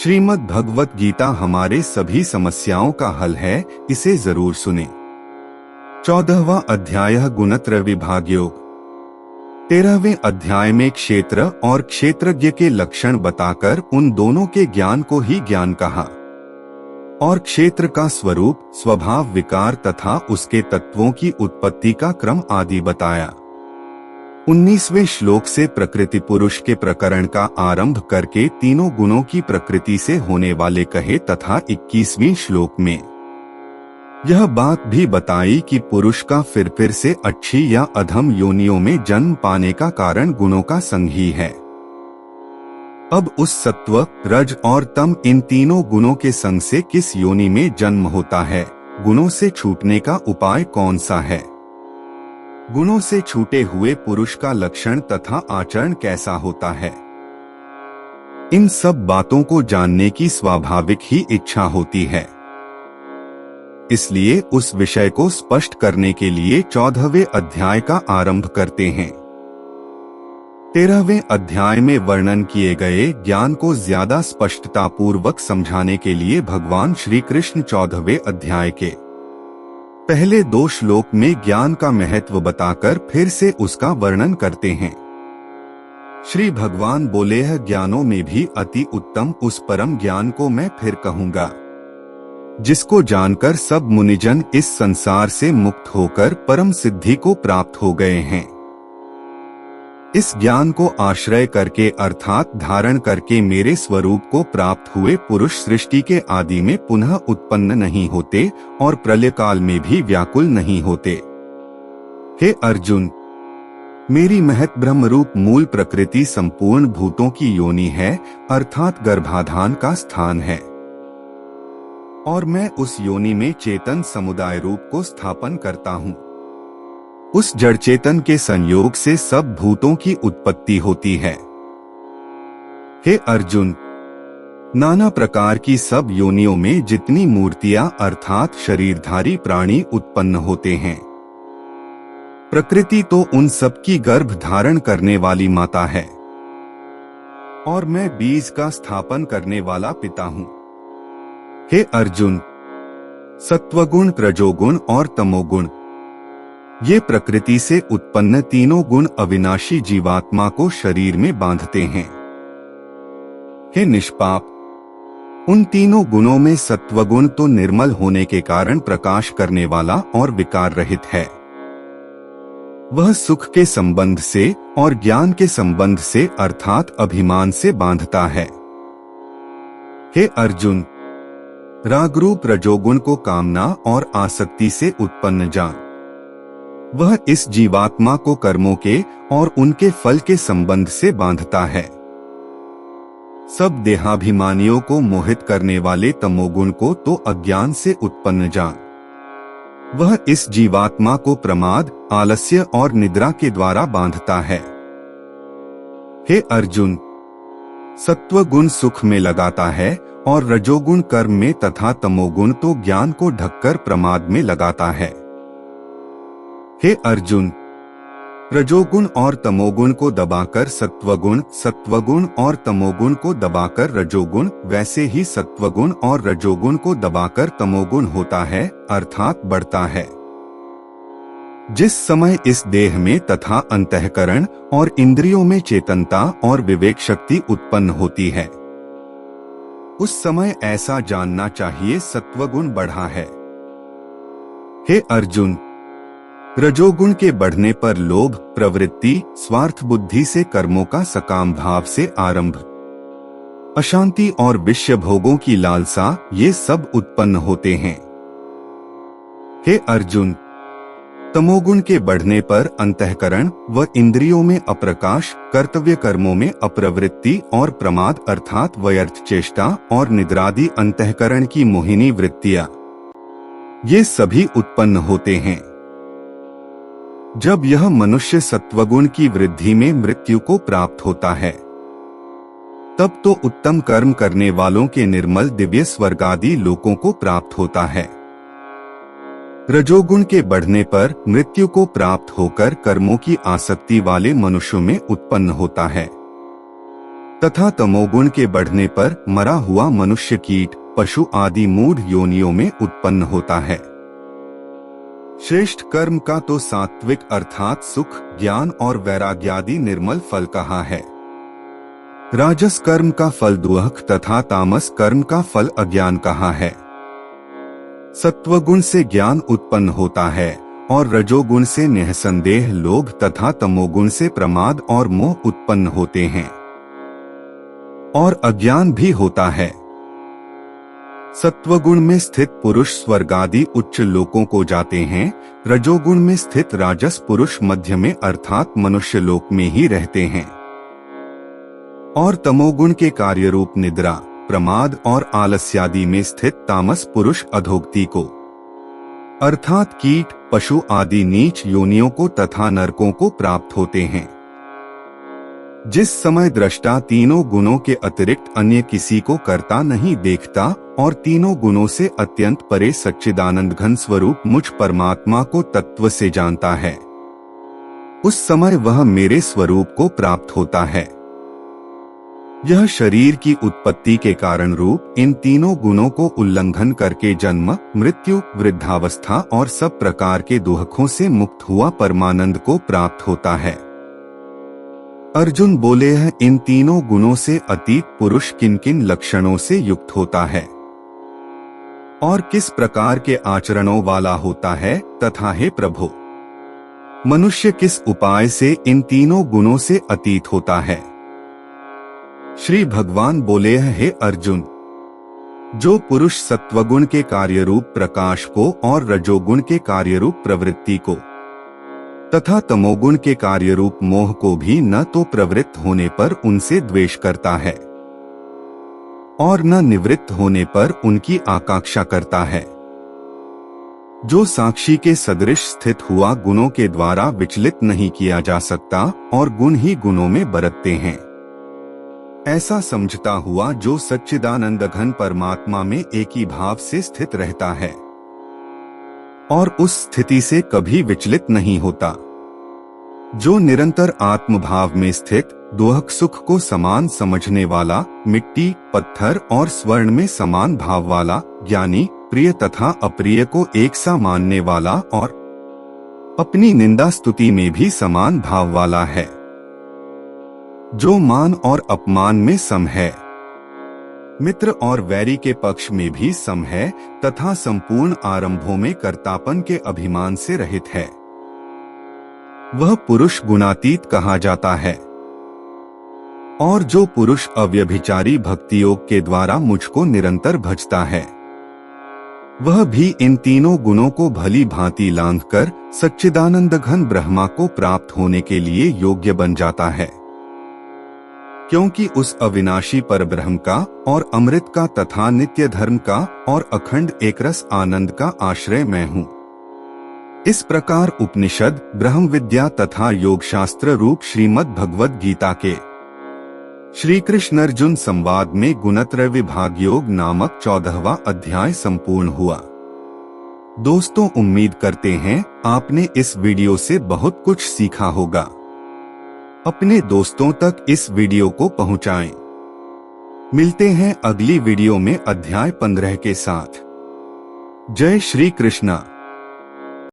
श्रीमद् भगवत गीता हमारे सभी समस्याओं का हल है, इसे जरूर सुने। 14वां अध्याय गुणत्रय विभाग योग। 13वें अध्याय में क्षेत्र और क्षेत्रज्ञ के लक्षण बताकर उन दोनों के ज्ञान को ही ज्ञान कहा और क्षेत्र का स्वरूप, स्वभाव, विकार तथा उसके तत्वों की उत्पत्ति का क्रम आदि बताया। 19वें श्लोक से प्रकृति पुरुष के प्रकरण का आरंभ करके तीनों गुणों की प्रकृति से होने वाले कहे तथा 21वें श्लोक में यह बात भी बताई कि पुरुष का फिर से अच्छी या अधम योनियों में जन्म पाने का कारण गुणों का संग ही है। अब उस सत्व, रज और तम इन तीनों गुणों के संग से किस योनि में जन्म होता है, गुणों से छूटने का उपाय कौन सा है, गुणों से छूटे हुए पुरुष का लक्षण तथा आचरण कैसा होता है, इन सब बातों को जानने की स्वाभाविक ही इच्छा होती है। इसलिए उस विषय को स्पष्ट करने के लिए 14वें अध्याय का आरंभ करते हैं। 13वें अध्याय में वर्णन किए गए ज्ञान को ज्यादा स्पष्टता पूर्वक समझाने के लिए भगवान श्री कृष्ण 14वें अध्याय के पहले 2 श्लोक में ज्ञान का महत्व बताकर फिर से उसका वर्णन करते हैं। श्री भगवान बोले हैं, ज्ञानों में भी अति उत्तम उस परम ज्ञान को मैं फिर कहूंगा, जिसको जानकर सब मुनिजन इस संसार से मुक्त होकर परम सिद्धि को प्राप्त हो गए हैं। इस ज्ञान को आश्रय करके अर्थात धारण करके मेरे स्वरूप को प्राप्त हुए पुरुष सृष्टि के आदि में पुनः उत्पन्न नहीं होते और प्रलय काल में भी व्याकुल नहीं होते। हे अर्जुन, मेरी महत ब्रह्म रूप मूल प्रकृति संपूर्ण भूतों की योनि है, अर्थात गर्भाधान का स्थान है, और मैं उस योनि में चेतन समुदाय रूप को स्थापन करता हूँ। उस जड़ चेतन के संयोग से सब भूतों की उत्पत्ति होती है। हे अर्जुन, नाना प्रकार की सब योनियों में जितनी मूर्तियां अर्थात शरीरधारी प्राणी उत्पन्न होते हैं, प्रकृति तो उन सब की गर्भ धारण करने वाली माता है, और मैं बीज का स्थापन करने वाला पिता हूँ। हे अर्जुन, सत्वगुण, रजोगुण और तमोगुण ये प्रकृति से उत्पन्न तीनों गुण अविनाशी जीवात्मा को शरीर में बांधते हैं। हे निष्पाप, उन तीनों गुणों में सत्वगुण तो निर्मल होने के कारण प्रकाश करने वाला और विकार रहित है। वह सुख के संबंध से और ज्ञान के संबंध से अर्थात अभिमान से बांधता है। हे अर्जुन, रागरूप रजोगुण को कामना और आसक्ति से उत्पन्न जान। वह इस जीवात्मा को कर्मों के और उनके फल के संबंध से बांधता है। सब देहाभिमानियों को मोहित करने वाले तमोगुण को तो अज्ञान से उत्पन्न जान। वह इस जीवात्मा को प्रमाद, आलस्य और निद्रा के द्वारा बांधता है। हे अर्जुन, सत्वगुण सुख में लगाता है और रजोगुण कर्म में तथा तमोगुण तो ज्ञान को ढककर प्रमाद में लगाता है। हे अर्जुन, रजोगुण और तमोगुण को दबाकर सत्वगुण, सत्वगुण और तमोगुण को दबाकर रजोगुण, वैसे ही सत्वगुण और रजोगुण को दबाकर तमोगुण होता है अर्थात बढ़ता है। जिस समय इस देह में तथा अंतःकरण और इंद्रियों में चेतनता और विवेक शक्ति उत्पन्न होती है, उस समय ऐसा जानना चाहिए सत्वगुण बढ़ा है। हे अर्जुन, रजोगुण के बढ़ने पर लोभ, प्रवृत्ति, स्वार्थ बुद्धि से कर्मों का सकाम भाव से आरंभ, अशांति और विषय भोगों की लालसा ये सब उत्पन्न होते हैं। हे अर्जुन, तमोगुण के बढ़ने पर अंतःकरण व इंद्रियों में अप्रकाश, कर्तव्य कर्मों में अप्रवृत्ति और प्रमाद अर्थात व्यर्थ चेष्टा और निद्रादि अंतःकरण की मोहिनी वृत्तियां ये सभी उत्पन्न होते हैं। जब यह मनुष्य सत्वगुण की वृद्धि में मृत्यु को प्राप्त होता है, तब तो उत्तम कर्म करने वालों के निर्मल दिव्य स्वर्गादि लोकों को प्राप्त होता है। रजोगुण के बढ़ने पर मृत्यु को प्राप्त होकर कर्मों की आसक्ति वाले मनुष्यों में उत्पन्न होता है। तथा तमोगुण के बढ़ने पर मरा हुआ मनुष्य कीट पशु आदि मूढ़ योनियों में उत्पन्न होता है। श्रेष्ठ कर्म का तो सात्विक अर्थात सुख, ज्ञान और वैराग्यादि निर्मल फल कहा है। राजस कर्म का फल दुख तथा तामस कर्म का फल अज्ञान कहा है। सत्वगुण से ज्ञान उत्पन्न होता है और रजोगुण से निःसंदेह लोभ तथा तमोगुण से प्रमाद और मोह उत्पन्न होते हैं और अज्ञान भी होता है। सत्वगुण में स्थित पुरुष स्वर्ग आदि उच्च लोकों को जाते हैं, रजोगुण में स्थित राजस पुरुष मध्य में अर्थात मनुष्य लोक में ही रहते हैं और तमोगुण के कार्य रूप निद्रा, प्रमाद और आलस्यादि में स्थित तामस पुरुष अधोगति को अर्थात कीट, पशु आदि नीच योनियों को तथा नरकों को प्राप्त होते हैं। जिस समय दृष्टा तीनों गुणों के अतिरिक्त अन्य किसी को करता नहीं देखता और तीनों गुणों से अत्यंत परे सच्चिदानंद घन स्वरूप मुझ परमात्मा को तत्व से जानता है, उस समय वह मेरे स्वरूप को प्राप्त होता है। यह शरीर की उत्पत्ति के कारण रूप इन तीनों गुणों को उल्लंघन करके जन्म, मृत्यु, वृद्धावस्था और सब प्रकार के दुखों से मुक्त हुआ परमानंद को प्राप्त होता है। अर्जुन बोले हैं, इन तीनों गुणों से अतीत पुरुष किन किन लक्षणों से युक्त होता है और किस प्रकार के आचरणों वाला होता है तथा हे प्रभु, मनुष्य किस उपाय से इन तीनों गुणों से अतीत होता है। श्री भगवान बोले हैं, हे अर्जुन, जो पुरुष सत्वगुण के कार्य रूप प्रकाश को और रजोगुण के कार्य रूप प्रवृत्ति को तथा तमोगुण के कार्य रूप मोह को भी न तो प्रवृत्त होने पर उनसे द्वेष करता है और न निवृत्त होने पर उनकी आकांक्षा करता है, जो साक्षी के सदृश स्थित हुआ गुणों के द्वारा विचलित नहीं किया जा सकता और गुण ही गुणों में बरतते हैं, ऐसा समझता हुआ जो सच्चिदानंद घन परमात्मा में एक ही भाव से स्थित रहता है और उस स्थिति से कभी विचलित नहीं होता, जो निरंतर आत्मभाव में स्थित दुख सुख को समान समझने वाला, मिट्टी, पत्थर और स्वर्ण में समान भाव वाला, ज्ञानी, प्रिय तथा अप्रिय को एक सा मानने वाला और अपनी निंदा स्तुति में भी समान भाव वाला है, जो मान और अपमान में सम है, मित्र और वैरी के पक्ष में भी सम है तथा संपूर्ण आरंभों में कर्तापन के अभिमान से रहित है, वह पुरुष गुणातीत कहा जाता है। और जो पुरुष अव्यभिचारी भक्ति योग के द्वारा मुझको निरंतर भजता है, वह भी इन तीनों गुणों को भली भांति लांघकर सच्चिदानंद घन ब्रह्मा को प्राप्त होने के लिए योग्य बन जाता है, क्योंकि उस अविनाशी परब्रह्म का और अमृत का तथा नित्य धर्म का और अखंड एकरस आनंद का आश्रय मैं हूँ। इस प्रकार उपनिषद, ब्रह्म विद्या तथा योग शास्त्र रूप श्रीमद् भगवद गीता के श्री कृष्ण अर्जुन संवाद में गुणत्रय विभाग योग नामक 14वां अध्याय संपूर्ण हुआ। दोस्तों, उम्मीद करते हैं आपने इस वीडियो से बहुत कुछ सीखा होगा। अपने दोस्तों तक इस वीडियो को पहुंचाएं। मिलते हैं अगली वीडियो में अध्याय 15 के साथ। जय श्री कृष्णा।